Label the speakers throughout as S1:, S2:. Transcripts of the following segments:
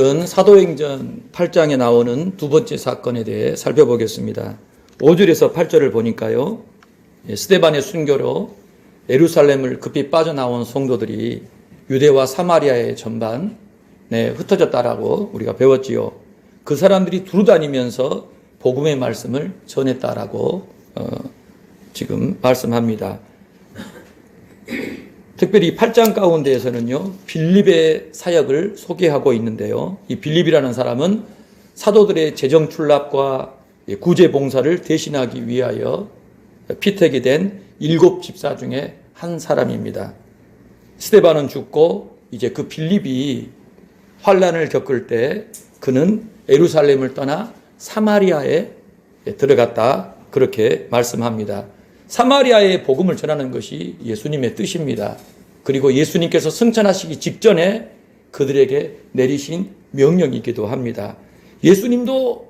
S1: 사도행전 8장에 나오는 두 번째 사건에 대해 살펴보겠습니다. 5절에서 8절을 보니까요, 스데반의 순교로 예루살렘을 급히 빠져나온 성도들이 유대와 사마리아의 전반에 흩어졌다라고 우리가 배웠지요. 그 사람들이 두루다니면서 복음의 말씀을 전했다라고 지금 말씀합니다. 특별히 8장 가운데에서는요, 빌립의 사역을 소개하고 있는데요. 이 빌립이라는 사람은 사도들의 재정 출납과 구제 봉사를 대신하기 위하여 피택이 된 7 집사 중에 한 사람입니다. 스데반은 죽고 이제 그 빌립이 환난을 겪을 때 그는 예루살렘을 떠나 사마리아에 들어갔다, 그렇게 말씀합니다. 사마리아에 복음을 전하는 것이 예수님의 뜻입니다. 그리고 예수님께서 승천하시기 직전에 그들에게 내리신 명령이기도 합니다. 예수님도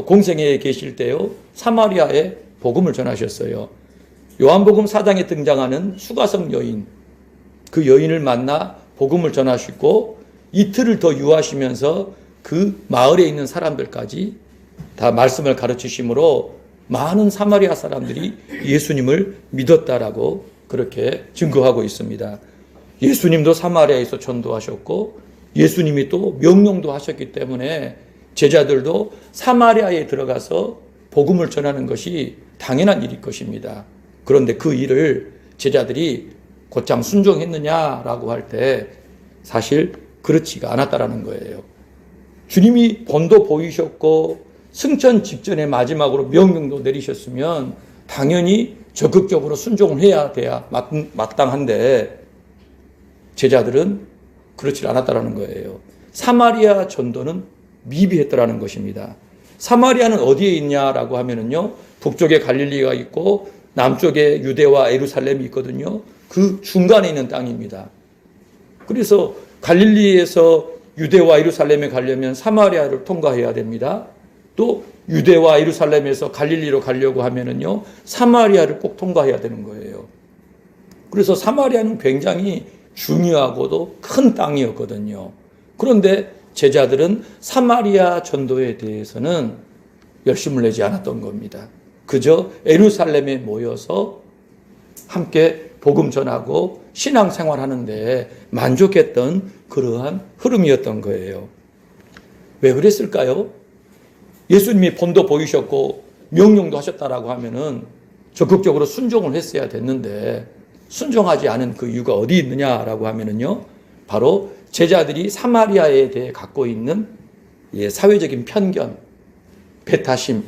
S1: 공생애에 계실 때요, 사마리아에 복음을 전하셨어요. 요한복음 4장에 등장하는 수가성 여인, 그 여인을 만나 복음을 전하시고 이틀을 더 유하시면서 그 마을에 있는 사람들까지 다 말씀을 가르치심으로 많은 사마리아 사람들이 예수님을 믿었다라고 그렇게 증거하고 있습니다. 예수님도 사마리아에서 전도하셨고 예수님이 또 명령도 하셨기 때문에 제자들도 사마리아에 들어가서 복음을 전하는 것이 당연한 일일 것입니다. 그런데 그 일을 제자들이 곧장 순종했느냐라고 할 때 사실 그렇지가 않았다라는 거예요. 주님이 본도 보이셨고 승천 직전에 마지막으로 명령도 내리셨으면 당연히 적극적으로 순종을 해야 돼야 마땅한데 제자들은 그렇지 않았다라는 거예요. 사마리아 전도는 미비했다라는 것입니다. 사마리아는 어디에 있냐라고 하면은요, 북쪽에 갈릴리가 있고 남쪽에 유대와 예루살렘이 있거든요. 그 중간에 있는 땅입니다. 그래서 갈릴리에서 유대와 예루살렘에 가려면 사마리아를 통과해야 됩니다. 또 유대와 예루살렘에서 갈릴리로 가려고 하면은요, 사마리아를 꼭 통과해야 되는 거예요. 그래서 사마리아는 굉장히 중요하고도 큰 땅이었거든요. 그런데 제자들은 사마리아 전도에 대해서는 열심을 내지 않았던 겁니다. 그저 예루살렘에 모여서 함께 복음 전하고 신앙생활 하는데 만족했던 그러한 흐름이었던 거예요. 왜 그랬을까요? 예수님이 본도 보이셨고 명령도 하셨다라고 하면은 적극적으로 순종을 했어야 됐는데 순종하지 않은 그 이유가 어디 있느냐라고 하면은요, 바로 제자들이 사마리아에 대해 갖고 있는 사회적인 편견, 배타심,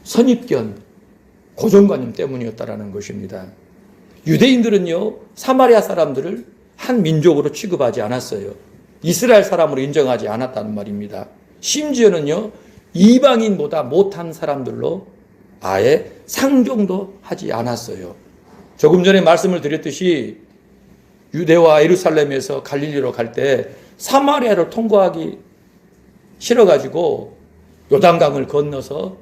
S1: 선입견, 고정관념 때문이었다라는 것입니다. 유대인들은요, 사마리아 사람들을 한 민족으로 취급하지 않았어요. 이스라엘 사람으로 인정하지 않았다는 말입니다. 심지어는요, 이방인보다 못한 사람들로 아예 상종도 하지 않았어요. 조금 전에 말씀을 드렸듯이 유대와 예루살렘에서 갈릴리로 갈 때 사마리아를 통과하기 싫어가지고 요단강을 건너서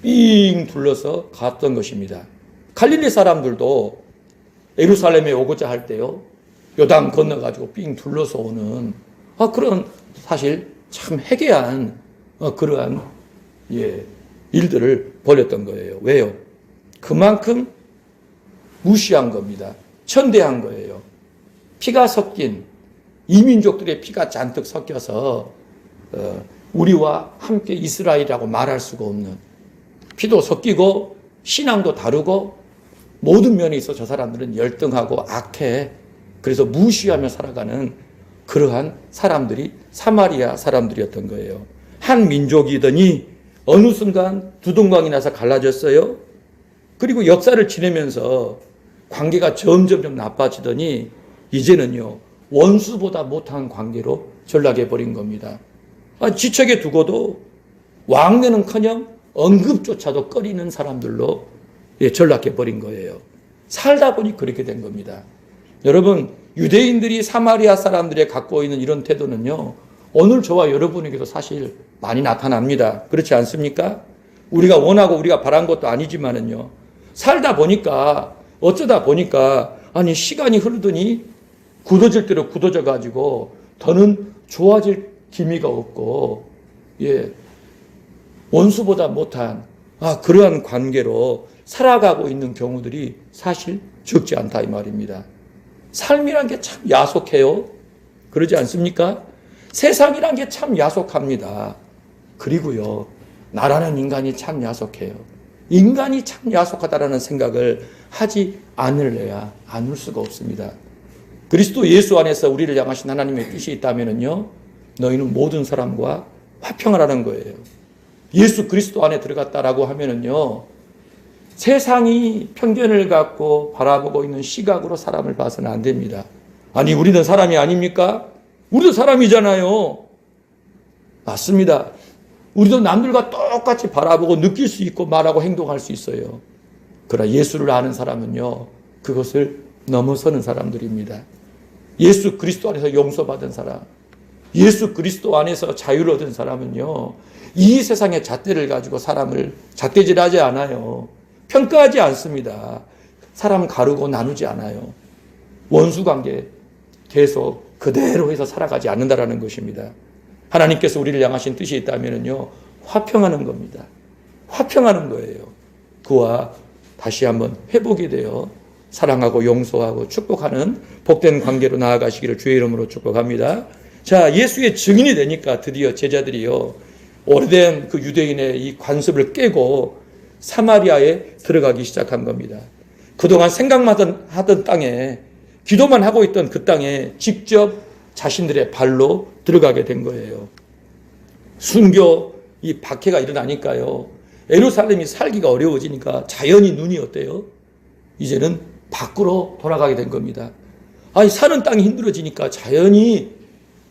S1: 삥 둘러서 갔던 것입니다. 갈릴리 사람들도 예루살렘에 오고자 할 때요, 요단 건너가지고 삥 둘러서 오는 그런 사실 참 해괴한 그러한 일들을 벌였던 거예요. 왜요? 그만큼 무시한 겁니다. 천대한 거예요. 피가 섞인 이민족들의 피가 잔뜩 섞여서 우리와 함께 이스라엘이라고 말할 수가 없는, 피도 섞이고 신앙도 다르고 모든 면에 있어 저 사람들은 열등하고 악해. 그래서 무시하며 살아가는 그러한 사람들이 사마리아 사람들이었던 거예요. 한 민족이더니 어느 순간 두동강이 나서 갈라졌어요. 그리고 역사를 지내면서 관계가 점점 나빠지더니 이제는요, 원수보다 못한 관계로 전락해버린 겁니다. 지척에 두고도 왕래는커녕 언급조차도 꺼리는 사람들로 전락해버린 거예요. 살다 보니 그렇게 된 겁니다. 여러분, 유대인들이 사마리아 사람들이 갖고 있는 이런 태도는요, 오늘 저와 여러분에게도 사실 많이 나타납니다. 그렇지 않습니까? 우리가 원하고 우리가 바란 것도 아니지만은요, 살다 보니까 어쩌다 보니까 시간이 흐르더니 굳어질 대로 굳어져 가지고 더는 좋아질 기미가 없고, 원수보다 못한 그러한 관계로 살아가고 있는 경우들이 사실 적지 않다 이 말입니다. 삶이란 게 참 야속해요. 그러지 않습니까? 세상이란 게 참 야속합니다. 그리고요, 나라는 인간이 참 야속해요. 인간이 참 야속하다라는 생각을 하지 않을 수가 없습니다. 그리스도 예수 안에서 우리를 향하신 하나님의 뜻이 있다면요, 너희는 모든 사람과 화평하라는 거예요. 예수 그리스도 안에 들어갔다라고 하면요, 세상이 편견을 갖고 바라보고 있는 시각으로 사람을 봐서는 안 됩니다. 아니, 우리는 사람이 아닙니까? 우리도 사람이잖아요. 맞습니다. 우리도 남들과 똑같이 바라보고 느낄 수 있고 말하고 행동할 수 있어요. 그러나 예수를 아는 사람은요, 그것을 넘어서는 사람들입니다. 예수 그리스도 안에서 용서받은 사람, 예수 그리스도 안에서 자유를 얻은 사람은요, 이 세상의 잣대를 가지고 사람을 잣대질하지 않아요. 평가하지 않습니다. 사람 가르고 나누지 않아요. 원수관계 계속 그대로 해서 살아가지 않는다라는 것입니다. 하나님께서 우리를 향하신 뜻이 있다면요, 화평하는 겁니다. 화평하는 거예요. 그와 다시 한번 회복이 되어 사랑하고 용서하고 축복하는 복된 관계로 나아가시기를 주의 이름으로 축복합니다. 자, 예수의 증인이 되니까 드디어 제자들이요, 오래된 그 유대인의 이 관습을 깨고 사마리아에 들어가기 시작한 겁니다. 그동안 생각만 하던 땅에, 기도만 하고 있던 그 땅에 직접 자신들의 발로 들어가게 된 거예요. 순교 이 박해가 일어나니까요, 예루살렘이 살기가 어려워지니까 자연히 눈이 어때요? 이제는 밖으로 돌아가게 된 겁니다. 아니, 사는 땅이 힘들어지니까 자연히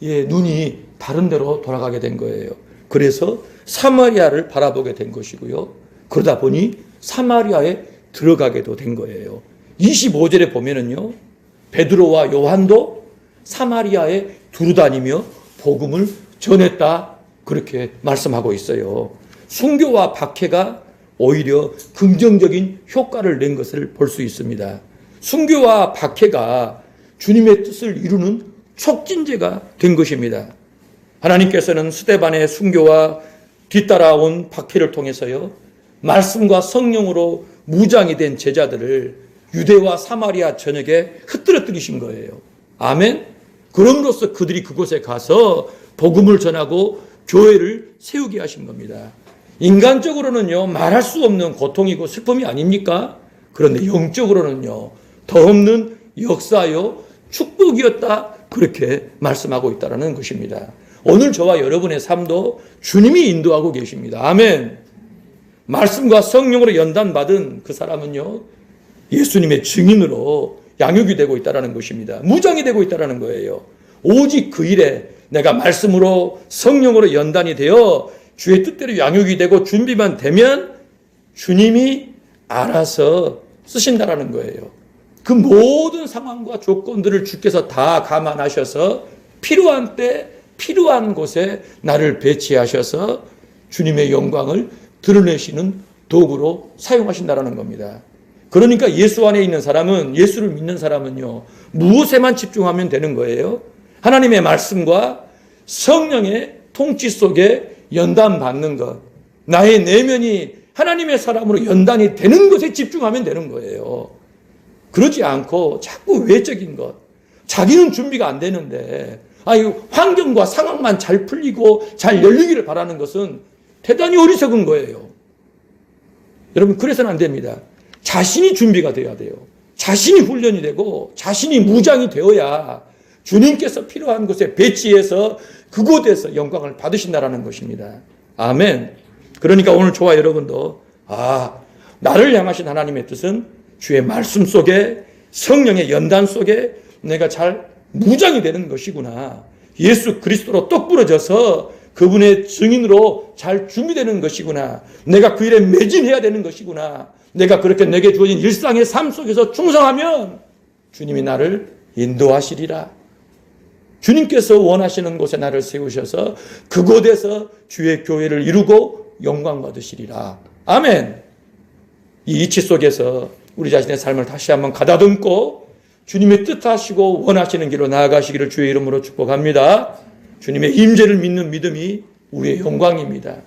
S1: 눈이 다른 데로 돌아가게 된 거예요. 그래서 사마리아를 바라보게 된 것이고요. 그러다 보니 사마리아에 들어가게도 된 거예요. 25절에 보면은요, 베드로와 요한도 사마리아에 두루다니며 복음을 전했다, 그렇게 말씀하고 있어요. 순교와 박해가 오히려 긍정적인 효과를 낸 것을 볼 수 있습니다. 순교와 박해가 주님의 뜻을 이루는 촉진제가 된 것입니다. 하나님께서는 스데반의 순교와 뒤따라온 박해를 통해서요, 말씀과 성령으로 무장이 된 제자들을 유대와 사마리아 전역에 흩뜨러뜨리신 거예요. 아멘. 그럼으로써 그들이 그곳에 가서 복음을 전하고 교회를 세우게 하신 겁니다. 인간적으로는요, 말할 수 없는 고통이고 슬픔이 아닙니까? 그런데 영적으로는요, 더 없는 역사요, 축복이었다, 그렇게 말씀하고 있다는 것입니다. 오늘 저와 여러분의 삶도 주님이 인도하고 계십니다. 아멘. 말씀과 성령으로 연단받은 그 사람은요, 예수님의 증인으로 양육이 되고 있다는 것입니다. 무장이 되고 있다는 거예요. 오직 그 일에 내가 말씀으로 성령으로 연단이 되어 주의 뜻대로 양육이 되고 준비만 되면 주님이 알아서 쓰신다라는 거예요. 그 모든 상황과 조건들을 주께서 다 감안하셔서 필요한 때 필요한 곳에 나를 배치하셔서 주님의 영광을 드러내시는 도구로 사용하신다라는 겁니다. 그러니까 예수 안에 있는 사람은, 예수를 믿는 사람은요, 무엇에만 집중하면 되는 거예요? 하나님의 말씀과 성령의 통치 속에 연단받는 것, 나의 내면이 하나님의 사람으로 연단이 되는 것에 집중하면 되는 거예요. 그러지 않고 자꾸 외적인 것, 자기는 준비가 안 되는데 환경과 상황만 잘 풀리고 잘 열리기를 바라는 것은 대단히 어리석은 거예요. 여러분, 그래서는 안 됩니다. 자신이 준비가 되어야 돼요. 자신이 훈련이 되고 자신이 무장이 되어야 주님께서 필요한 곳에 배치해서 그곳에서 영광을 받으신다라는 것입니다. 아멘. 그러니까 오늘 저와 여러분도 나를 향하신 하나님의 뜻은 주의 말씀 속에, 성령의 연단 속에 내가 잘 무장이 되는 것이구나. 예수 그리스도로 똑 부러져서 그분의 증인으로 잘 준비되는 것이구나. 내가 그 일에 매진해야 되는 것이구나. 내가 그렇게 내게 주어진 일상의 삶 속에서 충성하면 주님이 나를 인도하시리라. 주님께서 원하시는 곳에 나를 세우셔서 그곳에서 주의 교회를 이루고 영광 받으시리라. 아멘. 이 이치 속에서 우리 자신의 삶을 다시 한번 가다듬고 주님의 뜻하시고 원하시는 길로 나아가시기를 주의 이름으로 축복합니다. 주님의 임재를 믿는 믿음이 우리의 영광입니다.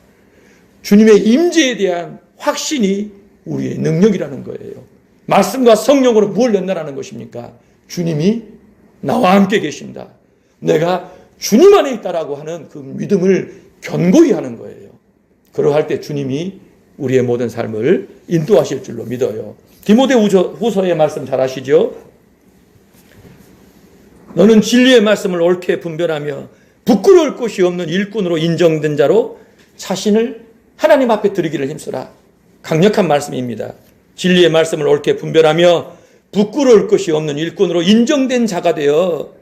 S1: 주님의 임재에 대한 확신이 우리의 능력이라는 거예요. 말씀과 성령으로 무엇을 연단하는 것입니까? 주님이 나와 함께 계신다. 내가 주님 안에 있다라고 하는 그 믿음을 견고히 하는 거예요. 그러할 때 주님이 우리의 모든 삶을 인도하실 줄로 믿어요. 디모데후서의 말씀 잘 아시죠? 너는 진리의 말씀을 옳게 분별하며 부끄러울 것이 없는 일꾼으로 인정된 자로 자신을 하나님 앞에 드리기를 힘쓰라. 강력한 말씀입니다. 진리의 말씀을 옳게 분별하며 부끄러울 것이 없는 일꾼으로 인정된 자가 되어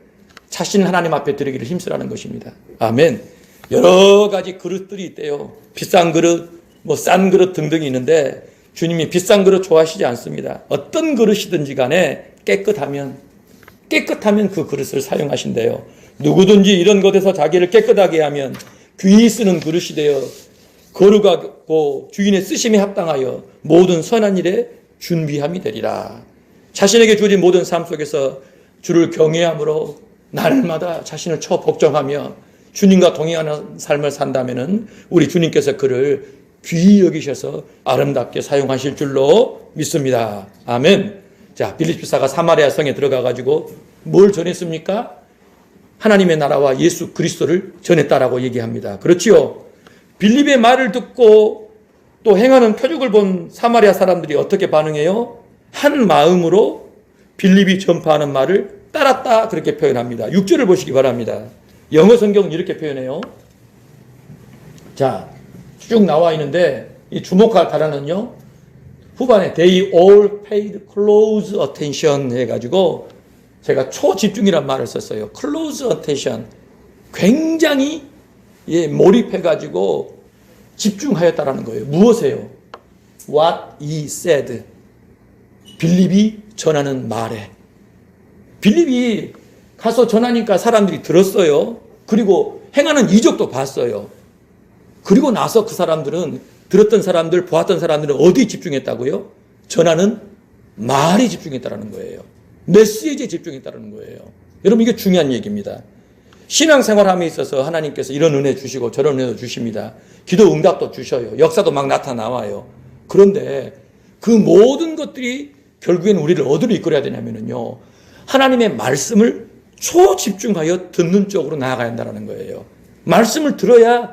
S1: 자신을 하나님 앞에 드리기를 힘쓰라는 것입니다. 아멘. 여러 가지 그릇들이 있대요. 비싼 그릇, 싼 그릇 등등이 있는데 주님이 비싼 그릇 좋아하시지 않습니다. 어떤 그릇이든지 간에 깨끗하면 그 그릇을 사용하신대요. 누구든지 이런 것에서 자기를 깨끗하게 하면 귀히 쓰는 그릇이 되어 거룩하고 주인의 쓰심에 합당하여 모든 선한 일에 준비함이 되리라. 자신에게 주어진 모든 삶 속에서 주를 경외함으로 날마다 자신을 복종하며 주님과 동행하는 삶을 산다면은 우리 주님께서 그를 귀히 여기셔서 아름답게 사용하실 줄로 믿습니다. 아멘. 자, 빌립보사가 사마리아 성에 들어가가지고 뭘 전했습니까? 하나님의 나라와 예수 그리스도를 전했다라고 얘기합니다. 그렇지요? 빌립의 말을 듣고 또 행하는 표적을 본 사마리아 사람들이 어떻게 반응해요? 한 마음으로 빌립이 전파하는 말을 따랐다 그렇게 표현합니다. 6절을 보시기 바랍니다. 영어 성경은 이렇게 표현해요. 자, 쭉 나와 있는데 이 주목할 단어는요. 후반에 they all paid close attention 해가지고 제가 초집중이란 말을 썼어요. close attention. 굉장히 몰입해가지고 집중하였다라는 거예요. 무엇에요? What he said. 빌립이 전하는 말에. 빌립이 가서 전하니까 사람들이 들었어요. 그리고 행하는 이적도 봤어요. 그리고 나서 그 사람들은 들었던 사람들, 보았던 사람들은 어디에 집중했다고요? 전하는 말에 집중했다는 거예요. 메시지에 집중했다는 거예요. 여러분 이게 중요한 얘기입니다. 신앙생활함에 있어서 하나님께서 이런 은혜 주시고 저런 은혜도 주십니다. 기도 응답도 주셔요. 역사도 막 나타나와요. 그런데 그 모든 것들이 결국엔 우리를 어디로 이끌어야 되냐면요. 하나님의 말씀을 초집중하여 듣는 쪽으로 나아가야 한다는 거예요. 말씀을 들어야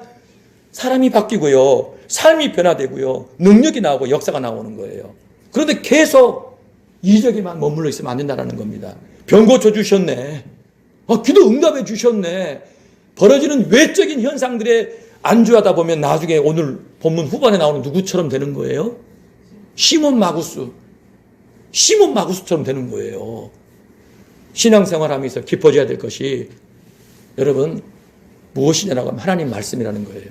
S1: 사람이 바뀌고요. 삶이 변화되고요. 능력이 나오고 역사가 나오는 거예요. 그런데 계속 이적에만 머물러 있으면 안 된다는 겁니다. 병 고쳐주셨네. 기도 응답해 주셨네. 벌어지는 외적인 현상들에 안주하다 보면 나중에 오늘 본문 후반에 나오는 누구처럼 되는 거예요? 시몬 마구스처럼 되는 거예요. 신앙생활하면서 깊어져야 될 것이 여러분 무엇이냐라고 하면 하나님 말씀이라는 거예요.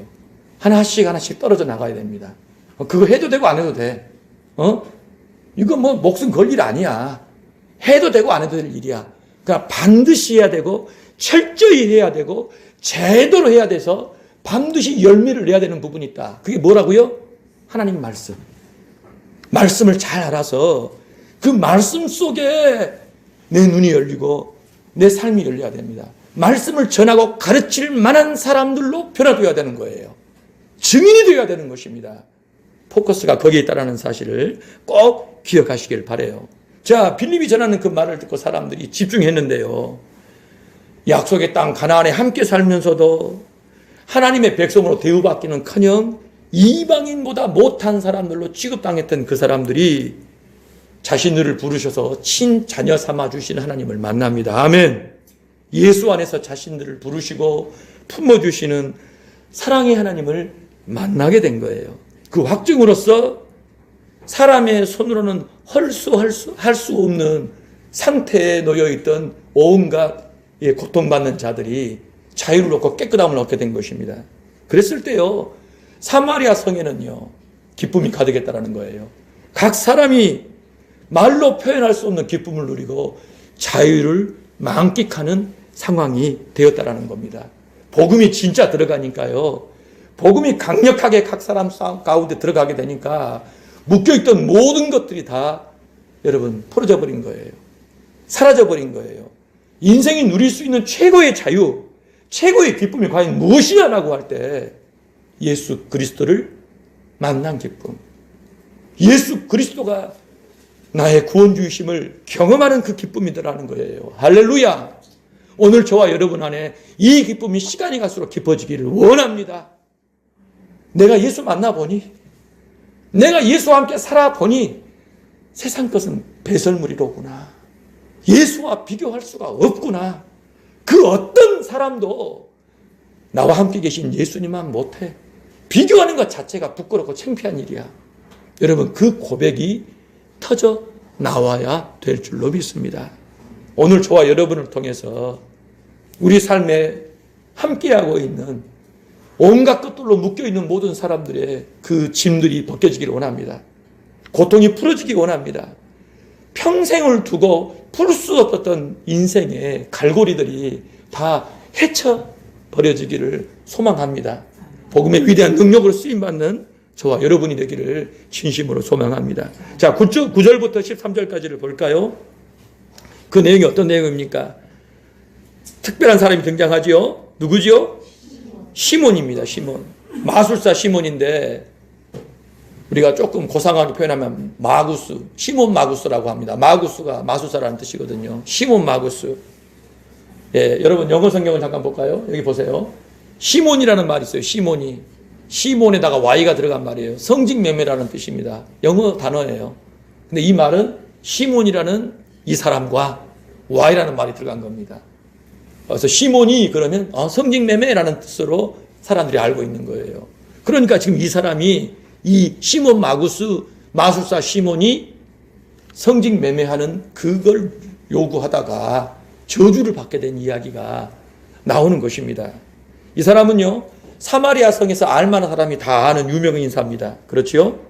S1: 하나씩 떨어져 나가야 됩니다. 그거 해도 되고 안 해도 돼. 이거 목숨 걸 일 아니야. 해도 되고 안 해도 될 일이야. 그러니까 반드시 해야 되고 철저히 해야 되고 제대로 해야 돼서 반드시 열매를 내야 되는 부분이 있다. 그게 뭐라고요? 하나님 말씀. 말씀을 잘 알아서 그 말씀 속에 내 눈이 열리고 내 삶이 열려야 됩니다. 말씀을 전하고 가르칠 만한 사람들로 변화되어야 되는 거예요. 증인이 되어야 되는 것입니다. 포커스가 거기에 있다는 사실을 꼭 기억하시길 바라요. 자, 빌립이 전하는 그 말을 듣고 사람들이 집중했는데요. 약속의 땅 가나안에 함께 살면서도 하나님의 백성으로 대우받기는커녕 이방인보다 못한 사람들로 취급당했던 그 사람들이 자신들을 부르셔서 친자녀 삼아주신 하나님을 만납니다. 아멘. 예수 안에서 자신들을 부르시고 품어주시는 사랑의 하나님을 만나게 된 거예요. 그 확증으로서 사람의 손으로는 할 수 없는 상태에 놓여있던 온갖 고통받는 자들이 자유를 얻고 깨끗함을 얻게 된 것입니다. 그랬을 때요, 사마리아 성에는요, 기쁨이 가득했다는 거예요. 각 사람이 말로 표현할 수 없는 기쁨을 누리고 자유를 만끽하는 상황이 되었다는 겁니다. 복음이 진짜 들어가니까요, 복음이 강력하게 각 사람 가운데 들어가게 되니까 묶여있던 모든 것들이 다 여러분 풀어져 버린 거예요. 사라져 버린 거예요. 인생이 누릴 수 있는 최고의 자유, 최고의 기쁨이 과연 무엇이냐라고 할 때 예수 그리스도를 만난 기쁨, 예수 그리스도가 나의 구원주이심을 경험하는 그 기쁨이더라는 거예요. 할렐루야. 오늘 저와 여러분 안에 이 기쁨이 시간이 갈수록 깊어지기를 원합니다. 내가 예수 만나보니, 내가 예수와 함께 살아보니 세상 것은 배설물이로구나. 예수와 비교할 수가 없구나. 그 어떤 사람도 나와 함께 계신 예수님만 못해. 비교하는 것 자체가 부끄럽고 창피한 일이야. 여러분, 그 고백이 터져 나와야 될 줄로 믿습니다. 오늘 저와 여러분을 통해서 우리 삶에 함께하고 있는 온갖 것들로 묶여있는 모든 사람들의 그 짐들이 벗겨지기를 원합니다. 고통이 풀어지기 원합니다. 평생을 두고 풀 수 없었던 인생의 갈고리들이 다 헤쳐버려지기를 소망합니다. 복음의 위대한 능력으로 쓰임받는 저와 여러분이 되기를 진심으로 소망합니다. 자, 9절부터 13절까지를 볼까요? 그 내용이 어떤 내용입니까? 특별한 사람이 등장하지요. 누구지요? 시몬입니다. 시몬. 마술사 시몬인데 우리가 조금 고상하게 표현하면 마구스, 시몬 마구스라고 합니다. 마구스가 마술사라는 뜻이거든요. 시몬 마구스. 예, 여러분 영어 성경을 잠깐 볼까요? 여기 보세요. 시몬이라는 말이 있어요. 시몬이. 시몬에다가 Y가 들어간 말이에요. 성직매매라는 뜻입니다. 영어 단어예요. 근데 이 말은 시몬이라는 이 사람과 Y라는 말이 들어간 겁니다. 그래서 시몬이 그러면 성직매매라는 뜻으로 사람들이 알고 있는 거예요. 그러니까 지금 이 사람이 이 시몬 마구스 마술사 시몬이 성직매매하는 그걸 요구하다가 저주를 받게 된 이야기가 나오는 것입니다. 이 사람은요, 사마리아 성에서 알만한 사람이 다 아는 유명 인사입니다. 그렇죠?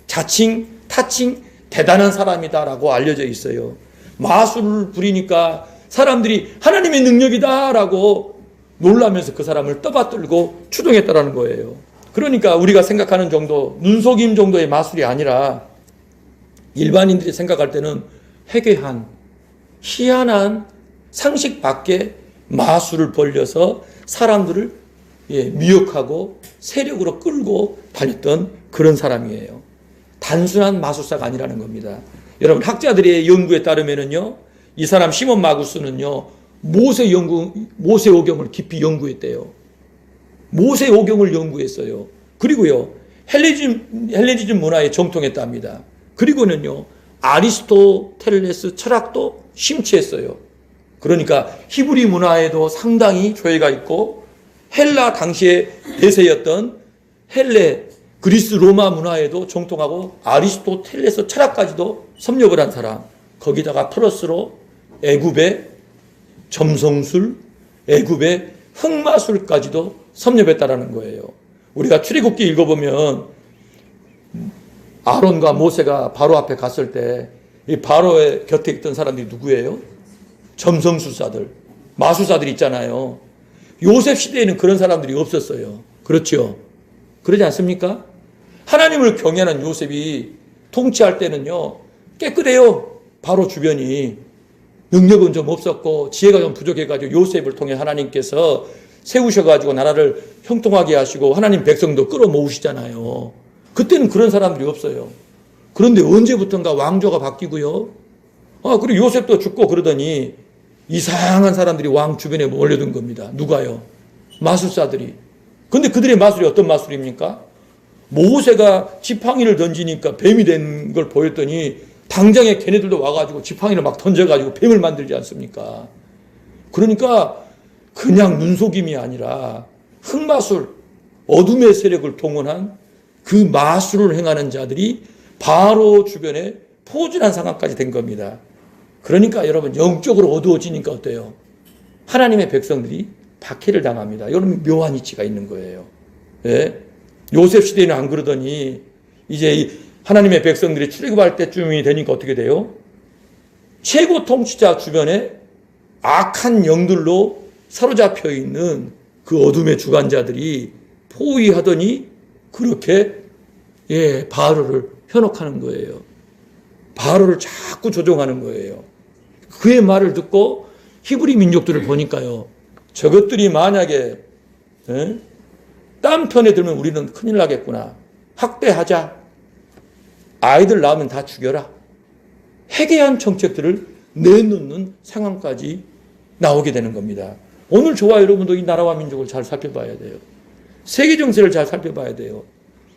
S1: 자칭, 타칭 대단한 사람이다라고 알려져 있어요. 마술을 부리니까 사람들이 하나님의 능력이다라고 놀라면서 그 사람을 떠받들고 추종했다라는 거예요. 그러니까 우리가 생각하는 정도, 눈속임 정도의 마술이 아니라 일반인들이 생각할 때는 회개한, 희한한 상식 밖의 마술을 벌려서 사람들을 미혹하고 세력으로 끌고 다녔던 그런 사람이에요. 단순한 마술사가 아니라는 겁니다. 여러분, 학자들의 연구에 따르면은요, 이 사람 시몬 마구스는요, 모세오경을 깊이 연구했대요. 모세오경을 연구했어요. 그리고요, 헬레니즘 문화에 정통했답니다. 그리고는요, 아리스토텔레스 철학도 심취했어요. 그러니까 히브리 문화에도 상당히 조예가 있고 헬라 당시의 대세였던 그리스 로마 문화에도 정통하고 아리스토텔레스 철학까지도 섭렵을 한 사람. 거기다가 플러스로 애굽의 점성술, 애굽의 흑마술까지도 섭렵했다라는 거예요. 우리가 출애굽기 읽어보면 아론과 모세가 바로 앞에 갔을 때 이 바로의 곁에 있던 사람들이 누구예요? 점성술사들, 마술사들 있잖아요. 요셉 시대에는 그런 사람들이 없었어요. 그렇죠? 그러지 않습니까? 하나님을 경외하는 요셉이 통치할 때는요, 깨끗해요. 바로 주변이. 능력은 좀 없었고 지혜가 좀 부족해가지고 요셉을 통해 하나님께서 세우셔가지고 나라를 형통하게 하시고 하나님 백성도 끌어모으시잖아요. 그때는 그런 사람들이 없어요. 그런데 언제부턴가 왕조가 바뀌고요. 그리고 요셉도 죽고 그러더니 이상한 사람들이 왕 주변에 몰려든 겁니다. 누가요? 마술사들이. 근데 그들의 마술이 어떤 마술입니까? 모세가 지팡이를 던지니까 뱀이 된 걸 보였더니 당장에 걔네들도 와가지고 지팡이를 막 던져가지고 뱀을 만들지 않습니까? 그러니까 그냥 눈속임이 아니라 흑마술, 어둠의 세력을 동원한 그 마술을 행하는 자들이 바로 주변에 포진한 상황까지 된 겁니다. 그러니까 여러분, 영적으로 어두워지니까 어때요? 하나님의 백성들이 박해를 당합니다. 이런 묘한 이치가 있는 거예요. 예? 요셉 시대에는 안 그러더니 이제 하나님의 백성들이 출애굽할 때쯤이 되니까 어떻게 돼요? 최고 통치자 주변에 악한 영들로 사로잡혀 있는 그 어둠의 주관자들이 포위하더니 그렇게 바로를 현혹하는 거예요. 바로를 자꾸 조종하는 거예요. 그의 말을 듣고 히브리 민족들을 보니까요, 저것들이 만약에 딴 편에 들면 우리는 큰일 나겠구나. 학대하자. 아이들 낳으면 다 죽여라. 해괴한 정책들을 내놓는 상황까지 나오게 되는 겁니다. 오늘 저와 여러분도 이 나라와 민족을 잘 살펴봐야 돼요. 세계 정세를 잘 살펴봐야 돼요.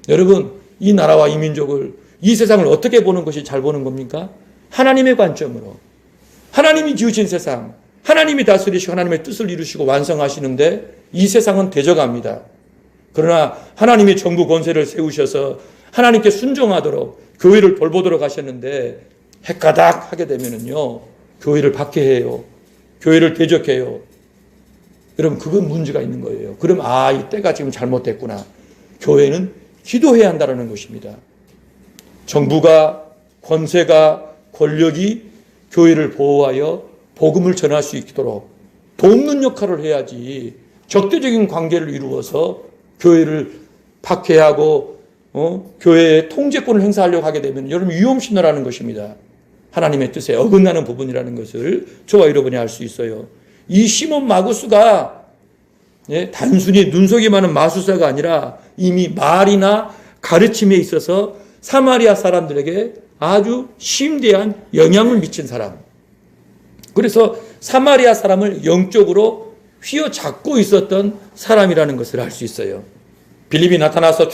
S1: 여러분, 이 나라와 이 민족을, 이 세상을 어떻게 보는 것이 잘 보는 겁니까? 하나님의 관점으로. 하나님이 지으신 세상, 하나님이 다스리시고 하나님의 뜻을 이루시고 완성하시는데 이 세상은 대적합니다. 그러나 하나님이 정부 권세를 세우셔서 하나님께 순종하도록 교회를 돌보도록 하셨는데 헷가닥 하게 되면은요, 교회를 박해해요. 교회를 대적해요. 여러분, 그건 문제가 있는 거예요. 그럼 이 때가 지금 잘못됐구나. 교회는 기도해야 한다는 것입니다. 정부가, 권세가, 권력이 교회를 보호하여 복음을 전할 수 있도록 돕는 역할을 해야지 적대적인 관계를 이루어서 교회를 박해하고 교회의 통제권을 행사하려고 하게 되면 여러분 위험신호라는 것입니다. 하나님의 뜻에 어긋나는 부분이라는 것을 저와 여러분이 알 수 있어요. 이 시몬 마구스가 단순히 눈속이 많은 마술사가 아니라 이미 말이나 가르침에 있어서 사마리아 사람들에게 아주 심대한 영향을 미친 사람. 그래서 사마리아 사람을 영적으로 휘어잡고 있었던 사람이라는 것을 알 수 있어요. 빌립이 나타나서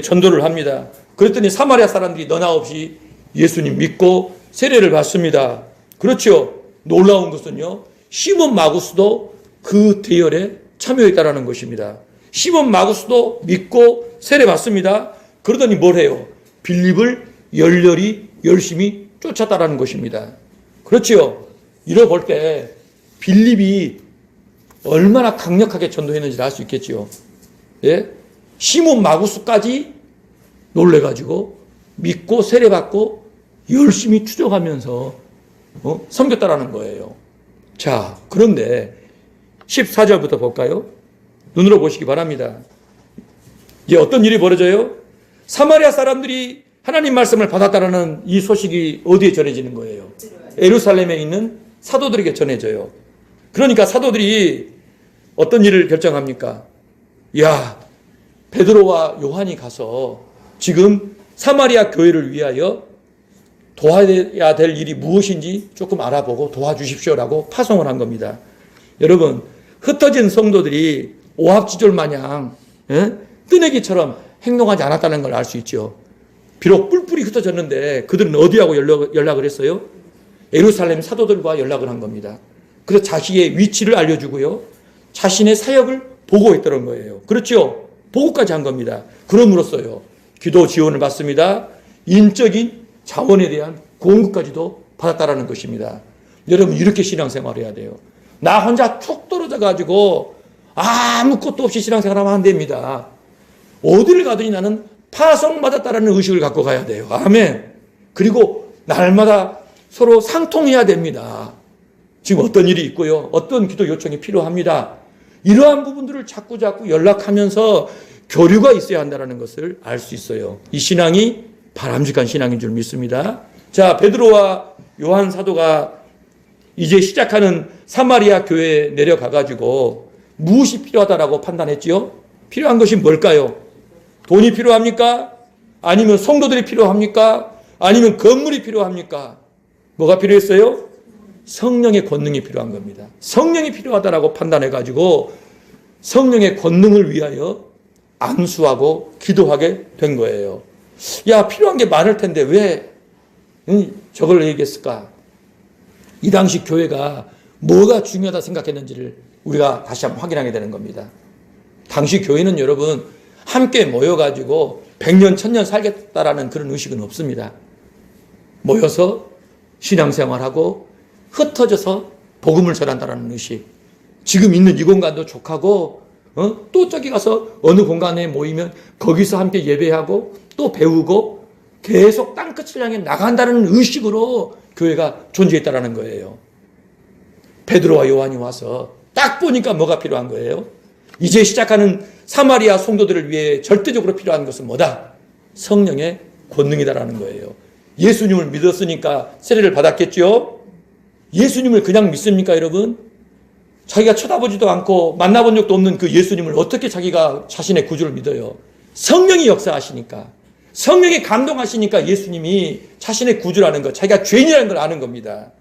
S1: 전도를 합니다. 그랬더니 사마리아 사람들이 너나 없이 예수님 믿고 세례를 받습니다. 그렇죠. 놀라운 것은요, 시몬 마구스도 그 대열에 참여했다라는 것입니다. 시몬 마구스도 믿고 세례 받습니다. 그러더니 뭘 해요? 빌립을 열심히 쫓았다라는 것입니다. 그렇죠. 이러 볼 때 빌립이 얼마나 강력하게 전도했는지를 알 수 있겠죠. 예? 시몬 마구스까지 놀래가지고 믿고 세례받고 열심히 추적하면서 섬겼다라는 거예요. 자, 그런데 14절부터 볼까요? 눈으로 보시기 바랍니다. 이제 어떤 일이 벌어져요? 사마리아 사람들이 하나님 말씀을 받았다라는 이 소식이 어디에 전해지는 거예요? 예루살렘에 있는 사도들에게 전해져요. 그러니까 사도들이 어떤 일을 결정합니까? 베드로와 요한이 가서 지금 사마리아 교회를 위하여 도와야 될 일이 무엇인지 조금 알아보고 도와주십시오라고 파송을 한 겁니다. 여러분, 흩어진 성도들이 오합지졸 마냥 뜨내기처럼 행동하지 않았다는 걸 알 수 있죠. 비록 뿔뿔이 흩어졌는데 그들은 어디하고 연락을 했어요? 예루살렘 사도들과 연락을 한 겁니다. 그래서 자신의 위치를 알려주고요, 자신의 사역을 보고했다는 거예요. 그렇죠? 보고까지 한 겁니다. 그럼으로써요, 기도 지원을 받습니다. 인적인 자원에 대한 공급까지도 받았다라는 것입니다. 여러분, 이렇게 신앙생활해야 돼요. 나 혼자 툭 떨어져 가지고 아무것도 없이 신앙생활하면 안 됩니다. 어디를 가더니 나는 파송받았다라는 의식을 갖고 가야 돼요. 아멘. 그리고 날마다 서로 상통해야 됩니다. 지금 어떤 일이 있고요, 어떤 기도 요청이 필요합니다. 이러한 부분들을 자꾸 연락하면서 교류가 있어야 한다는 것을 알 수 있어요. 이 신앙이 바람직한 신앙인 줄 믿습니다. 자, 베드로와 요한 사도가 이제 시작하는 사마리아 교회에 내려가가지고 무엇이 필요하다라고 판단했지요? 필요한 것이 뭘까요? 돈이 필요합니까? 아니면 성도들이 필요합니까? 아니면 건물이 필요합니까? 뭐가 필요했어요? 성령의 권능이 필요한 겁니다. 성령이 필요하다라고 판단해가지고 성령의 권능을 위하여 안수하고 기도하게 된 거예요. 필요한 게 많을 텐데 왜 저걸 얘기했을까? 이 당시 교회가 뭐가 중요하다 생각했는지를 우리가 다시 한번 확인하게 되는 겁니다. 당시 교회는 여러분 함께 모여가지고 100년, 1000년 살겠다라는 그런 의식은 없습니다. 모여서 신앙생활하고 흩어져서 복음을 전한다라는 의식. 지금 있는 이 공간도 족하고 또 저기 가서 어느 공간에 모이면 거기서 함께 예배하고 또 배우고 계속 땅끝을 향해 나간다는 의식으로 교회가 존재했다라는 거예요. 베드로와 요한이 와서 딱 보니까 뭐가 필요한 거예요? 이제 시작하는 사마리아 성도들을 위해 절대적으로 필요한 것은 뭐다? 성령의 권능이다라는 거예요. 예수님을 믿었으니까 세례를 받았겠죠? 예수님을 그냥 믿습니까, 여러분? 자기가 쳐다보지도 않고 만나본 적도 없는 그 예수님을 어떻게 자기가 자신의 구주를 믿어요? 성령이 역사하시니까, 성령이 감동하시니까 예수님이 자신의 구주라는 것, 자기가 죄인이라는 걸 아는 겁니다.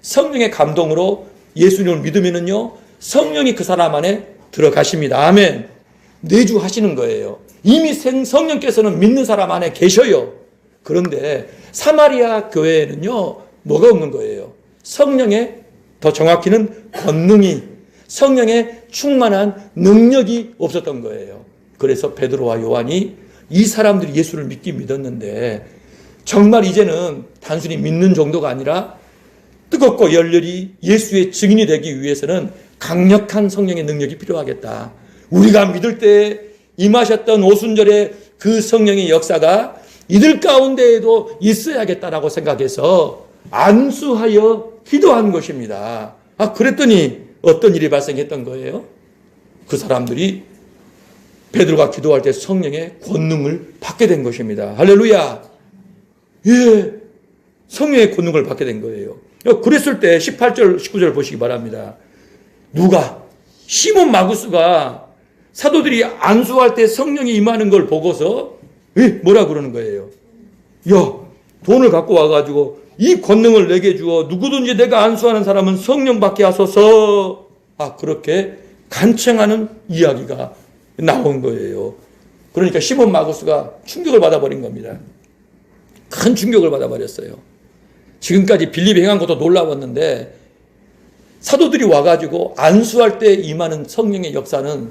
S1: 성령의 감동으로 예수님을 믿으면은요, 성령이 그 사람 안에 들어가십니다. 아멘. 내주하시는 거예요. 이미 성령께서는 믿는 사람 안에 계셔요. 그런데 사마리아 교회에는요, 뭐가 없는 거예요? 성령의, 더 정확히는 권능이, 성령의 충만한 능력이 없었던 거예요. 그래서 베드로와 요한이 이 사람들이 예수를 믿긴 믿었는데 정말 이제는 단순히 믿는 정도가 아니라 뜨겁고 열렬히 예수의 증인이 되기 위해서는 강력한 성령의 능력이 필요하겠다. 우리가 믿을 때 임하셨던 오순절의 그 성령의 역사가 이들 가운데에도 있어야겠다라고 생각해서 안수하여 기도한 것입니다. 그랬더니 어떤 일이 발생했던 거예요? 그 사람들이 베드로가 기도할 때 성령의 권능을 받게 된 것입니다. 할렐루야. 예, 성령의 권능을 받게 된 거예요. 그랬을 때 18절, 19절 보시기 바랍니다. 누가? 시몬 마구스가 사도들이 안수할 때 성령이 임하는 걸 보고서 뭐라 그러는 거예요? 야, 돈을 갖고 와가지고 이 권능을 내게 주어 누구든지 내가 안수하는 사람은 성령 받게 하소서. 그렇게 간청하는 이야기가 나온 거예요. 그러니까 시몬 마구스가 충격을 받아버린 겁니다. 큰 충격을 받아버렸어요. 지금까지 빌립이 행한 것도 놀라웠는데 사도들이 와가지고 안수할 때 임하는 성령의 역사는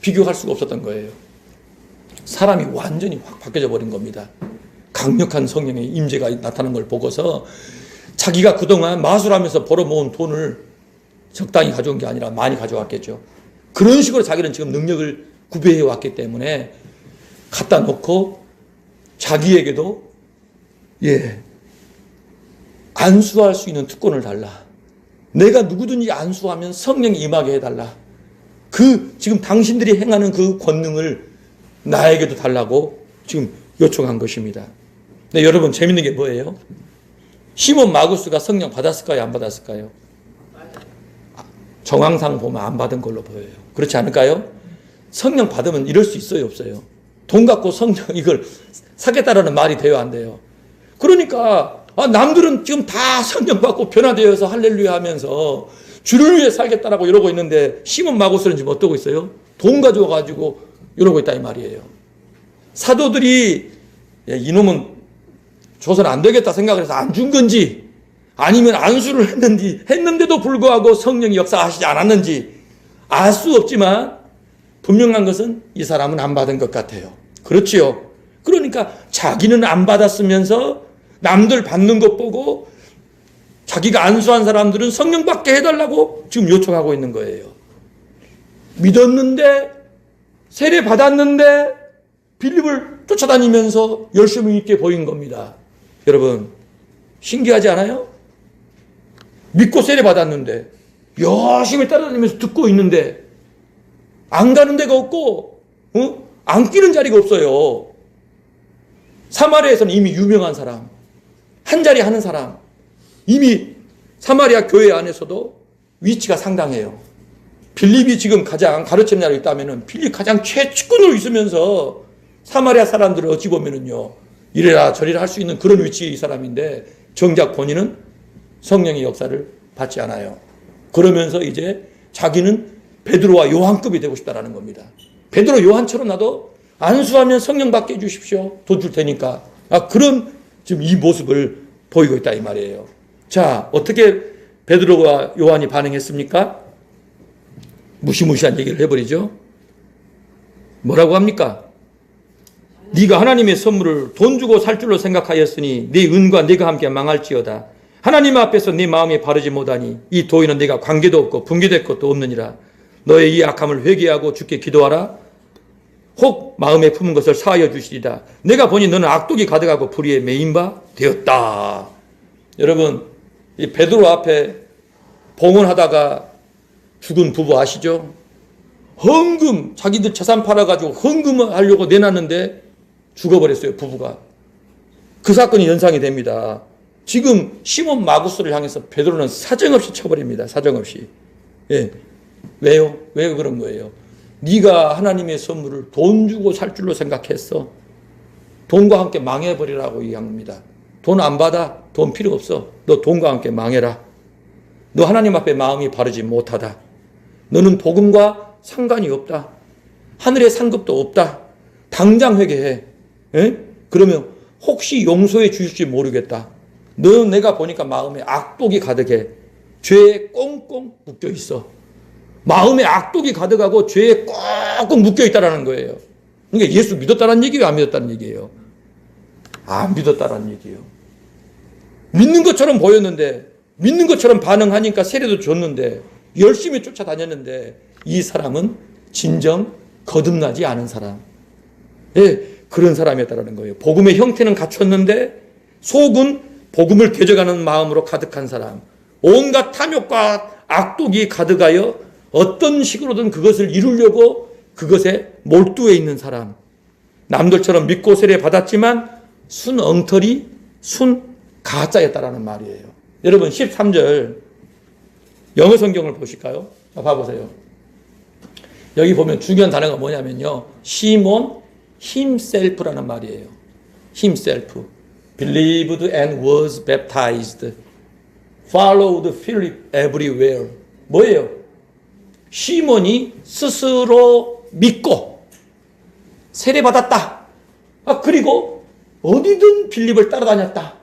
S1: 비교할 수가 없었던 거예요. 사람이 완전히 확 바뀌어져 버린 겁니다. 강력한 성령의 임재가 나타나는 걸 보고서 자기가 그동안 마술하면서 벌어모은 돈을 적당히 가져온 게 아니라 많이 가져왔겠죠. 그런 식으로 자기는 지금 능력을 구비해 왔기 때문에 갖다 놓고 자기에게도 안수할 수 있는 특권을 달라. 내가 누구든지 안수하면 성령이 임하게 해달라. 지금 당신들이 행하는 그 권능을 나에게도 달라고 지금 요청한 것입니다. 근데 여러분 재밌는 게 뭐예요? 시몬 마구스가 성령 받았을까요? 안 받았을까요? 정황상 보면 안 받은 걸로 보여요. 그렇지 않을까요? 성령 받으면 이럴 수 있어요? 없어요? 돈 갖고 성령 이걸 사겠다라는 말이 돼요? 안 돼요? 그러니까 남들은 지금 다 성령 받고 변화되어서 할렐루야 하면서 주를 위해 살겠다라고 이러고 있는데 시몬 마구스는 지금 어떠고 있어요? 돈 가져와가지고 이러고 있다 이 말이에요. 사도들이 이놈은 줘서는 안 되겠다 생각을 해서 안 준 건지 아니면 안수를 했는데도 불구하고 성령이 역사하시지 않았는지 알 수 없지만 분명한 것은 이 사람은 안 받은 것 같아요. 그렇지요. 그러니까 자기는 안 받았으면서 남들 받는 것 보고 자기가 안수한 사람들은 성령 받게 해달라고 지금 요청하고 있는 거예요. 믿었는데 세례 받았는데 빌립을 쫓아다니면서 열심히 있게 보인 겁니다. 여러분 신기하지 않아요? 믿고 세례 받았는데 열심히 따라다니면서 듣고 있는데 안 가는 데가 없고 안 끼는 자리가 없어요. 사마리아에서는 이미 유명한 사람, 한 자리 하는 사람, 이미 사마리아 교회 안에서도 위치가 상당해요. 빌립이 지금 가장 가르치는 자리에 있다면은 빌립 가장 최측근으로 있으면서 사마리아 사람들을 어찌 보면은요 이래라 저래라 할 수 있는 그런 위치의 사람인데 정작 본인은 성령의 역사를 받지 않아요. 그러면서 이제 자기는 베드로와 요한급이 되고 싶다라는 겁니다. 베드로 요한처럼 나도 안수하면 성령 받게 해주십시오. 돈 줄 테니까. 그런 지금 이 모습을 보이고 있다 이 말이에요. 자, 어떻게 베드로와 요한이 반응했습니까? 무시무시한 얘기를 해버리죠. 뭐라고 합니까? 네가 하나님의 선물을 돈 주고 살 줄로 생각하였으니 네 은과 네가 함께 망할지어다. 하나님 앞에서 네 마음이 바르지 못하니 이 도인은 네가 관계도 없고 분개될 것도 없느니라. 너의 이 악함을 회개하고 주께 기도하라. 혹 마음에 품은 것을 사하여 주시리다. 내가 보니 너는 악독이 가득하고 불의에 매인 바 되었다. 여러분 이 베드로 앞에 봉헌하다가 죽은 부부 아시죠? 헌금 자기들 재산 팔아가지고 헌금을 하려고 내놨는데 죽어버렸어요. 부부가. 그 사건이 연상이 됩니다. 지금 시몬 마구스를 향해서 베드로는 사정없이 쳐버립니다. 사정없이. 왜요? 왜 그런 거예요? 네가 하나님의 선물을 돈 주고 살 줄로 생각했어. 돈과 함께 망해버리라고 이야기합니다. 돈 안 받아? 돈 필요 없어. 너 돈과 함께 망해라. 너 하나님 앞에 마음이 바르지 못하다. 너는 복음과 상관이 없다. 하늘의 상급도 없다. 당장 회개해. 에? 그러면 혹시 용서해 주실지 모르겠다. 너 내가 보니까 마음에 악독이 가득해. 죄에 꽁꽁 묶여 있어. 마음에 악독이 가득하고 죄에 꽁꽁 묶여 있다라는 거예요. 그러니까 예수 믿었다는 얘기예요? 안 믿었다는 얘기예요? 안 믿었다는 얘기예요. 믿는 것처럼 보였는데, 믿는 것처럼 반응하니까 세례도 줬는데, 열심히 쫓아다녔는데, 이 사람은 진정 거듭나지 않은 사람. 예, 그런 사람이었다는 거예요. 복음의 형태는 갖췄는데, 속은 복음을 되져가는 마음으로 가득한 사람. 온갖 탐욕과 악독이 가득하여 어떤 식으로든 그것을 이루려고 그것에 몰두해 있는 사람. 남들처럼 믿고 세례 받았지만 순 엉터리, 순 가짜였다라는 말이에요. 여러분 13절 영어 성경을 보실까요? 봐보세요. 여기 보면 중요한 단어가 뭐냐면요. 시몬 himself라는 말이에요. himself. believed and was baptized. followed Philip everywhere. 뭐예요? 시몬이 스스로 믿고 세례받았다. 그리고 어디든 빌립을 따라다녔다.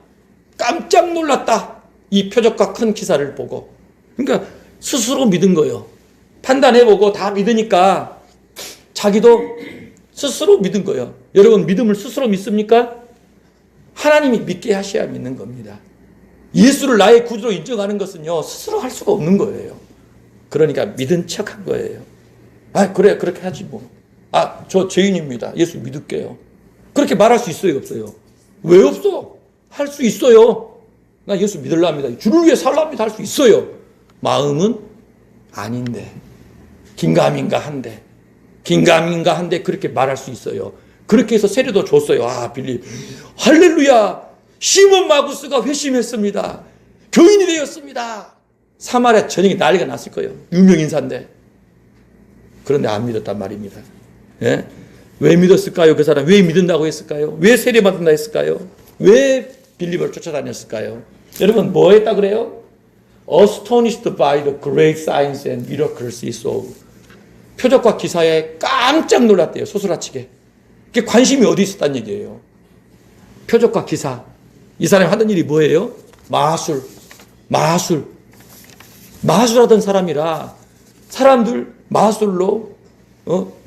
S1: 깜짝 놀랐다. 이 표적과 큰 기사를 보고. 그러니까 스스로 믿은 거예요. 판단해보고 다 믿으니까 자기도 스스로 믿은 거예요. 여러분 믿음을 스스로 믿습니까? 하나님이 믿게 하셔야 믿는 겁니다. 예수를 나의 구주로 인정하는 것은요. 스스로 할 수가 없는 거예요. 그러니까 믿은 척한 거예요. 그래 그렇게 하지 뭐. 저 죄인입니다. 예수 믿을게요. 그렇게 말할 수 있어요? 없어요? 왜 없어? 할 수 있어요. 나 예수 믿으랍니다. 주를 위해 살랍니다. 할 수 있어요. 마음은 아닌데 긴가민가 한데 그렇게 말할 수 있어요. 그렇게 해서 세례도 줬어요. 빌립 할렐루야. 시몬 마구스가 회심했습니다. 교인이 되었습니다. 사마리아 전역에 난리가 났을 거예요. 유명인사인데. 그런데 안 믿었단 말입니다. 예? 왜 믿었을까요? 그 사람 왜 믿는다고 했을까요? 왜 세례받는다 했을까요? 왜 빌립을 쫓아다녔을까요? 여러분 뭐 했다 그래요? Astonished by the great signs and miracles he saw. 표적과 기사에 깜짝 놀랐대요. 소스라치게. 그게 관심이 어디 있었단 얘기예요. 표적과 기사. 이 사람이 하던 일이 뭐예요? 마술하던 사람이라 사람들 마술로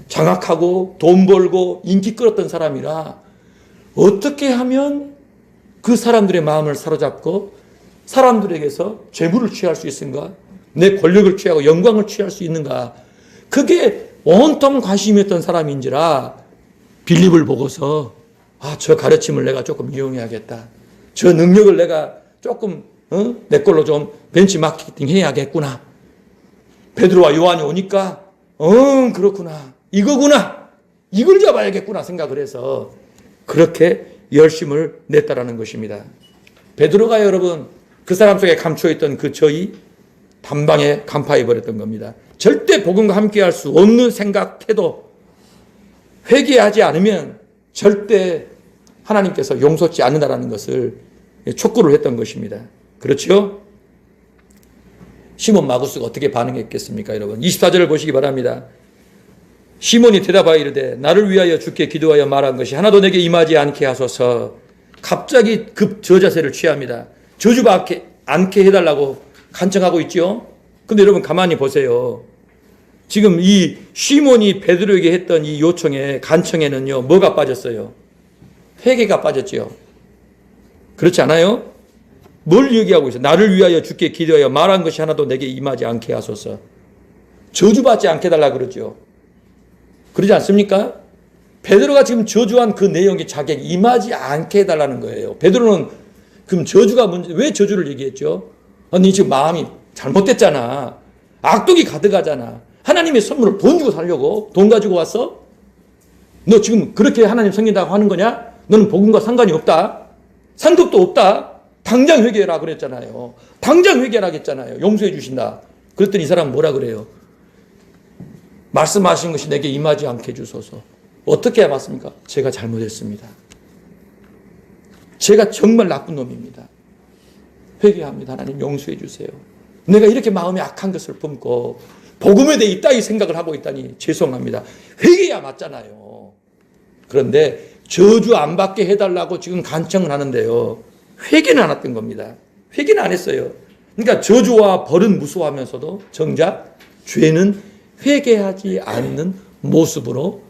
S1: 장악하고 돈 벌고 인기 끌었던 사람이라 어떻게 하면 그 사람들의 마음을 사로잡고 사람들에게서 재물을 취할 수 있는가? 내 권력을 취하고 영광을 취할 수 있는가? 그게 온통 관심이었던 사람인지라 빌립을 보고서 저 가르침을 내가 조금 이용해야겠다. 저 능력을 내가 조금 내 걸로 좀 벤치마케팅 해야겠구나. 베드로와 요한이 오니까 그렇구나. 이거구나. 이걸 잡아야겠구나 생각을 해서 그렇게 열심을 냈다라는 것입니다. 베드로가 여러분 그 사람 속에 감춰있던 그 저희 단방에 간파해버렸던 겁니다. 절대 복음과 함께할 수 없는 생각, 태도, 회개하지 않으면 절대 하나님께서 용서치 않는다라는 것을 촉구를 했던 것입니다. 그렇죠? 시몬 마구스가 어떻게 반응했겠습니까, 여러분? 24절을 보시기 바랍니다. 시몬이 대답하여 이르되 나를 위하여 주께 기도하여 말한 것이 하나도 내게 임하지 않게 하소서. 갑자기 급 저자세를 취합니다. 저주받지 않게 해달라고 간청하고 있죠. 근데 여러분 가만히 보세요. 지금 이 시몬이 베드로에게 했던 이 요청에 간청에는요 뭐가 빠졌어요? 회개가 빠졌죠. 그렇지 않아요? 뭘 얘기하고 있어요? 나를 위하여 주께 기도하여 말한 것이 하나도 내게 임하지 않게 하소서. 저주받지 않게 해달라 그러죠. 그러지 않습니까? 베드로가 지금 저주한 그 내용이 자기에게 임하지 않게 해달라는 거예요. 베드로는 그럼 저주가 문제, 왜 저주를 얘기했죠? 니 지금 마음이 잘못됐잖아. 악독이 가득하잖아. 하나님의 선물을 돈 주고 살려고? 돈 가지고 왔어? 너 지금 그렇게 하나님 섬긴다고 하는 거냐? 너는 복음과 상관이 없다. 상급도 없다. 당장 회개해라 그랬잖아요. 당장 회개하라 했잖아요. 용서해 주신다. 그랬더니 이 사람은 뭐라 그래요? 말씀하신 것이 내게 임하지 않게 해주소서. 어떻게 해야 맞습니까? 제가 잘못했습니다. 제가 정말 나쁜 놈입니다. 회개합니다. 하나님 용서해 주세요. 내가 이렇게 마음에 악한 것을 품고 복음에 대해 이따위 생각을 하고 있다니 죄송합니다. 회개야 맞잖아요. 그런데 저주 안 받게 해달라고 지금 간청을 하는데요. 회개는 안 했던 겁니다. 회개는 안 했어요. 그러니까 저주와 벌은 무서워하면서도 정작 죄는 회개하지 않는 모습으로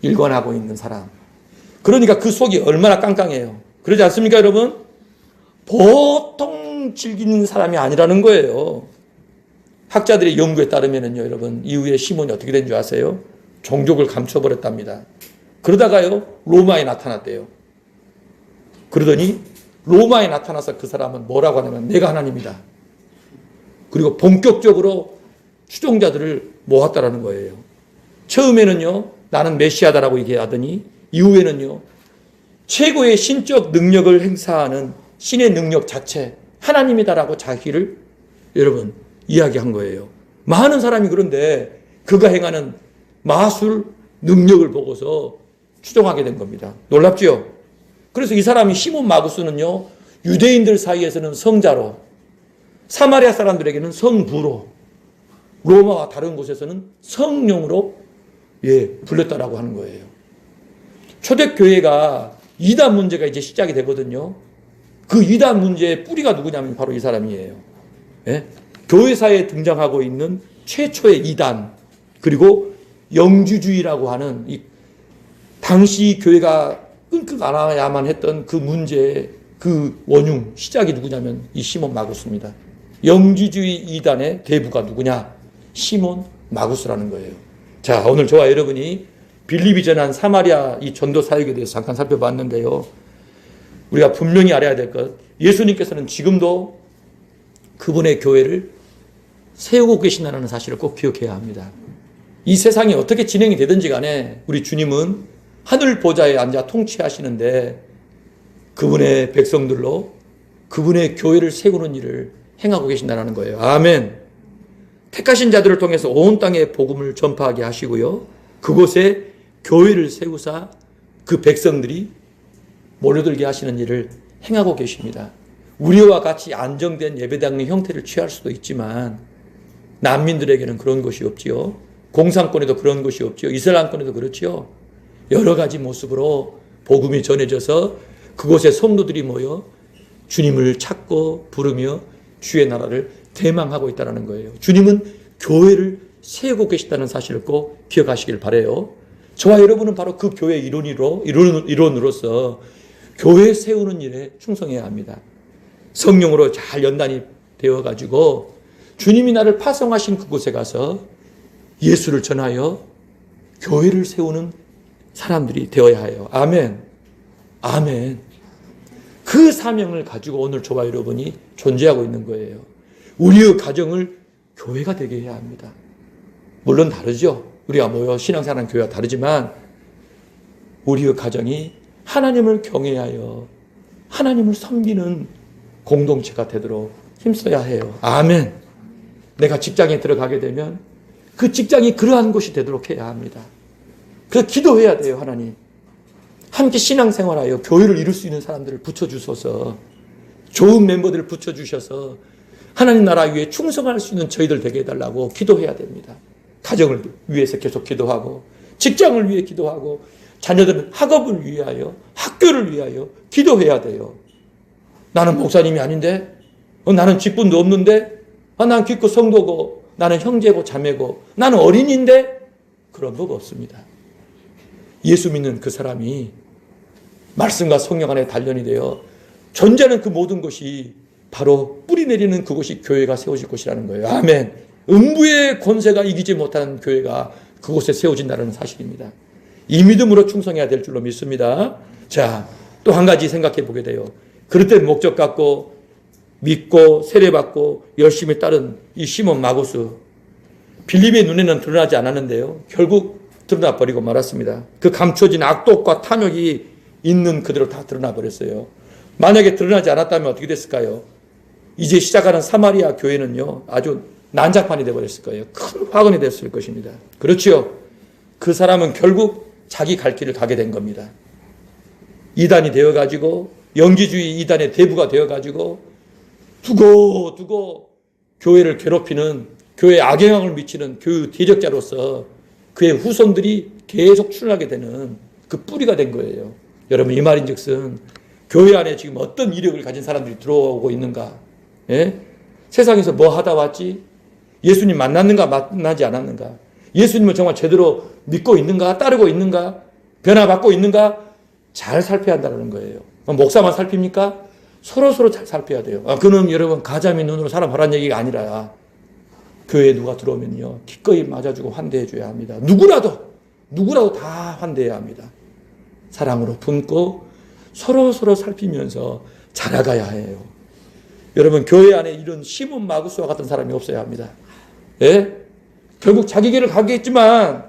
S1: 일관하고 있는 사람. 그러니까 그 속이 얼마나 깡깡해요. 그러지 않습니까, 여러분? 보통 즐기는 사람이 아니라는 거예요. 학자들의 연구에 따르면요, 여러분, 이후에 시몬이 어떻게 된 줄 아세요? 종족을 감춰버렸답니다. 그러다가요, 로마에 나타났대요. 그러더니 로마에 나타나서 그 사람은 뭐라고 하냐면 내가 하나님이다. 그리고 본격적으로 추종자들을 모았다라는 거예요. 처음에는요, 나는 메시아다라고 얘기하더니 이후에는요, 최고의 신적 능력을 행사하는 신의 능력 자체, 하나님이다라고 자기를 여러분 이야기한 거예요. 많은 사람이 그런데 그가 행하는 마술 능력을 보고서 추종하게 된 겁니다. 놀랍죠? 그래서 이 사람이 시몬 마구스는요, 유대인들 사이에서는 성자로, 사마리아 사람들에게는 성부로, 로마와 다른 곳에서는 성령으로 불렸다라고 하는 거예요. 초대교회가 이단 문제가 이제 시작이 되거든요. 그 이단 문제의 뿌리가 누구냐면 바로 이 사람이에요. 예? 교회사에 등장하고 있는 최초의 이단, 그리고 영주주의라고 하는 이 당시 교회가 끙끙 앓아야만 했던 그 문제의 그 원흉, 시작이 누구냐면 이 시몬 마구스입니다. 영주주의 이단의 대부가 누구냐? 시몬 마구스라는 거예요. 자, 오늘 저와 여러분이 빌립이 전한 사마리아 이 전도 사역에 대해서 잠깐 살펴봤는데요. 우리가 분명히 알아야 될 것, 예수님께서는 지금도 그분의 교회를 세우고 계신다는 사실을 꼭 기억해야 합니다. 이 세상이 어떻게 진행이 되든지 간에 우리 주님은 하늘 보좌에 앉아 통치하시는데 그분의 백성들로 그분의 교회를 세우는 일을 행하고 계신다는 거예요. 아멘. 택하신 자들을 통해서 온 땅에 복음을 전파하게 하시고요. 그곳에 교회를 세우사 그 백성들이 몰려들게 하시는 일을 행하고 계십니다. 우리와 같이 안정된 예배당의 형태를 취할 수도 있지만 난민들에게는 그런 것이 없지요. 공산권에도 그런 것이 없지요. 이슬람권에도 그렇지요. 여러 가지 모습으로 복음이 전해져서 그곳에 성도들이 모여 주님을 찾고 부르며 주의 나라를 대망하고 있다는 거예요. 주님은 교회를 세우고 계시다는 사실을 꼭 기억하시길 바라요. 저와 여러분은 바로 그 교회의 일원으로서 교회 세우는 일에 충성해야 합니다. 성령으로 잘 연단이 되어가지고 주님이 나를 파송하신 그곳에 가서 예수를 전하여 교회를 세우는 사람들이 되어야 해요. 아멘. 아멘. 그 사명을 가지고 오늘 저와 여러분이 존재하고 있는 거예요. 우리의 가정을 교회가 되게 해야 합니다. 물론 다르죠. 우리가 모여 신앙생활하는 교회와 다르지만 우리의 가정이 하나님을 경외하여 하나님을 섬기는 공동체가 되도록 힘써야 해요. 아멘. 내가 직장에 들어가게 되면 그 직장이 그러한 곳이 되도록 해야 합니다. 그래서 기도해야 돼요. 하나님, 함께 신앙생활하여 교회를 이룰 수 있는 사람들을 붙여주소서. 좋은 멤버들을 붙여주셔서 하나님 나라 위에 충성할 수 있는 저희들 되게 해달라고 기도해야 됩니다. 가정을 위해서 계속 기도하고, 직장을 위해 기도하고, 자녀들은 학업을 위하여, 학교를 위하여 기도해야 돼요. 나는 목사님이 아닌데, 나는 직분도 없는데, 나는 기껏 성도고, 나는 형제고 자매고, 나는 어린인데, 그런 법 없습니다. 예수 믿는 그 사람이 말씀과 성령 안에 단련이 되어 존재하는 그 모든 것이 바로 뿌리 내리는 그곳이 교회가 세워질 곳이라는 거예요. 아멘. 음부의 권세가 이기지 못하는 교회가 그곳에 세워진다는 사실입니다. 이 믿음으로 충성해야 될 줄로 믿습니다. 자, 또 한 가지 생각해 보게 돼요. 그럴 때 목적 갖고 믿고 세례받고 열심히 따른 이 시몬 마구스, 빌립의 눈에는 드러나지 않았는데요. 결국 드러나 버리고 말았습니다. 그 감춰진 악독과 탐욕이 있는 그대로 다 드러나 버렸어요. 만약에 드러나지 않았다면 어떻게 됐을까요? 이제 시작하는 사마리아 교회는요, 아주 난장판이 되어버렸을 거예요. 큰 화근이 됐을 것입니다. 그렇지요. 그 사람은 결국 자기 갈 길을 가게 된 겁니다. 이단이 되어가지고 영지주의 이단의 대부가 되어가지고 두고 교회를 괴롭히는, 교회에 악영향을 미치는 교회 대적자로서 그의 후손들이 계속 출현하게 되는 그 뿌리가 된 거예요. 여러분, 이 말인즉슨 교회 안에 지금 어떤 이력을 가진 사람들이 들어오고 있는가? 예? 세상에서 뭐 하다 왔지? 예수님 만났는가 만나지 않았는가? 예수님을 정말 제대로 믿고 있는가? 따르고 있는가? 변화받고 있는가? 잘 살펴야 한다는 거예요. 목사만 살핍니까? 서로 잘 살펴야 돼요. 그는 여러분 가자미 눈으로 사람 보라는 얘기가 아니라 교회에 누가 들어오면요 기꺼이 맞아주고 환대해줘야 합니다. 누구라도 다 환대해야 합니다. 사랑으로 품고 서로 살피면서 자라가야 해요. 여러분, 교회 안에 이런 시몬 마구스와 같은 사람이 없어야 합니다. 예? 결국 자기 길을 가겠지만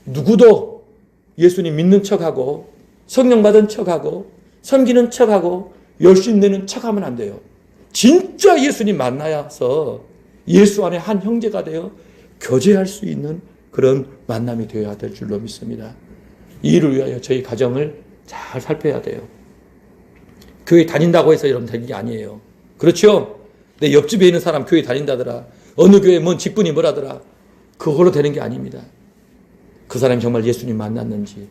S1: 누구도 예수님 믿는 척하고 성령 받은 척하고 섬기는 척하고 열심히 내는 척하면 안 돼요. 진짜 예수님 만나서 예수 안에 한 형제가 되어 교제할 수 있는 그런 만남이 되어야 될 줄로 믿습니다. 이 일을 위하여 저희 가정을 잘 살펴야 돼요. 교회 다닌다고 해서 여러분 되는 게 아니에요. 그렇죠? 내 옆집에 있는 사람 교회 다닌다더라. 어느 교회 뭔 직분이 뭐라더라. 그걸로 되는 게 아닙니다. 그 사람이 정말 예수님 만났는지,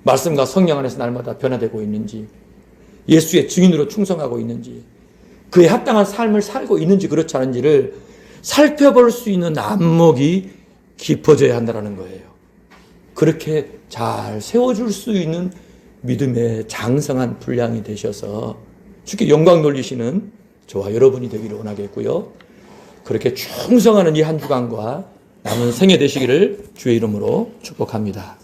S1: 말씀과 성령 안에서 날마다 변화되고 있는지, 예수의 증인으로 충성하고 있는지, 그에 합당한 삶을 살고 있는지 그렇지 않은지를 살펴볼 수 있는 안목이 깊어져야 한다는 거예요. 그렇게 잘 세워줄 수 있는 믿음의 장성한 분량이 되셔서 주께 영광 돌리시는 저와 여러분이 되기를 원하겠고요. 그렇게 충성하는 이 한 주간과 남은 생애 되시기를 주의 이름으로 축복합니다.